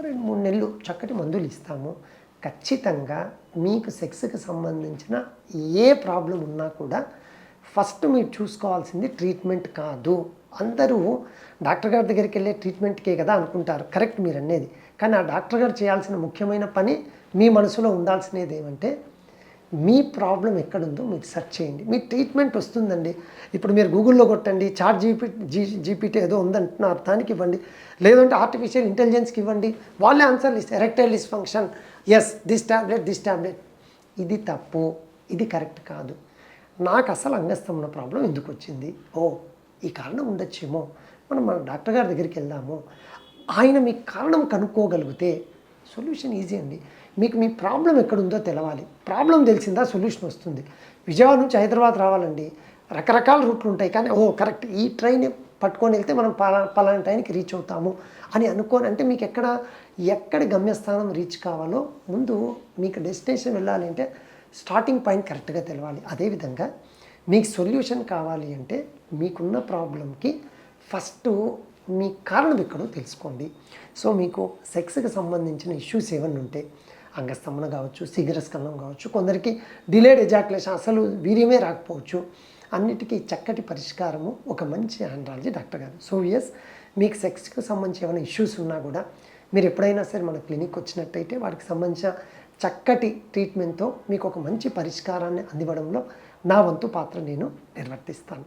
2, 3 నెలలు చక్కటి మందులు ఇస్తాము. ఖచ్చితంగా మీకు సెక్స్‌కి సంబంధించిన ఏ ప్రాబ్లమ్ ఉన్నా కూడా ఫస్ట్ మీరు చూసుకోవాల్సింది ట్రీట్మెంట్ కాదు. అందరూ డాక్టర్ గారి దగ్గరికెళ్ళే ట్రీట్మెంట్‌కే కదా అనుకుంటారు. కరెక్ట్ మీరనేది. కానీ ఆ డాక్టర్ గారు చేయాల్సిన ముఖ్యమైన పని మీ మనసులో ఉండాల్సినది ఏమంటే, మీ ప్రాబ్లమ్ ఎక్కడుందో మీరు సెర్చ్ చేయండి. మీ ట్రీట్మెంట్ వస్తుందండి. ఇప్పుడు మీరు గూగుల్‌లో కొట్టండి. జీపీటీ ఏదో ఉందంటున్నారు, దానికి ఇవ్వండి. లేదంటే ఆర్టిఫిషియల్ ఇంటెలిజెన్స్‌కి ఇవ్వండి. వాళ్ళే ఆన్సర్లు ఇస్తారు. Erectile dysfunction, yes this tablet. ఇది తప్పు. ఇది కరెక్ట్ కాదు. నాకు అసలు అంగస్తంభన ప్రాబ్లం ఎందుకు వచ్చింది? ఓహ్! ఈ కారణం ఉండొచ్చేమో. మనం మన డాక్టర్ గారి దగ్గరికి వెళ్దాము. ఆయన మీ కారణం కనుక్కోగలిగితే సొల్యూషన్ ఈజీ అండి. మీకు మీ ప్రాబ్లమ్ ఎక్కడుందో తెలవాలి. ప్రాబ్లమ్ తెలిసిందా సొల్యూషన్ వస్తుంది. విజయవాడ నుంచి హైదరాబాద్ రావాలండి. రకరకాల రూట్లు ఉంటాయి. కానీ ఓహ్! కరెక్ట్ ఈ ట్రైన్ పట్టుకొని వెళ్తే మనం పలానా టైంకి రీచ్ అవుతాము అని అనుకోని, అంటే మీకు ఎక్కడ గమ్యస్థానం రీచ్ కావాలో ముందు మీకు డెస్టినేషన్ వెళ్ళాలి అంటే స్టార్టింగ్ పాయింట్ కరెక్ట్గా తెలవాలి. అదేవిధంగా మీకు సొల్యూషన్ కావాలి అంటే మీకున్న ప్రాబ్లంకి ఫస్టు మీ కారణం ఎక్కడో తెలుసుకోండి. సో మీకు సెక్స్‌కి సంబంధించిన ఇష్యూస్ ఏమన్నా ఉంటే అంగస్తంభన కావచ్చు, శీఘ్రస్ఖలనం కావచ్చు, కొందరికి డిలేడ్ ఎజాక్యులేషన్, అసలు వీర్యమే రాకపోవచ్చు. అన్నిటికీ చక్కటి పరిష్కారము ఒక మంచి ఆండ్రాలజీ డాక్టర్ గారు. సో యెస్, మీకు సెక్స్‌కి సంబంధించి ఏమైనా ఇష్యూస్ ఉన్నా కూడా మీరు ఎప్పుడైనా సరే మన క్లినిక్ వచ్చినట్టయితే వాటికి సంబంధించిన చక్కటి ట్రీట్మెంట్‌తో మీకు ఒక మంచి పరిష్కారాన్ని అందివ్వడంలో నా వంతు పాత్ర నేను నిర్వర్తిస్తాను.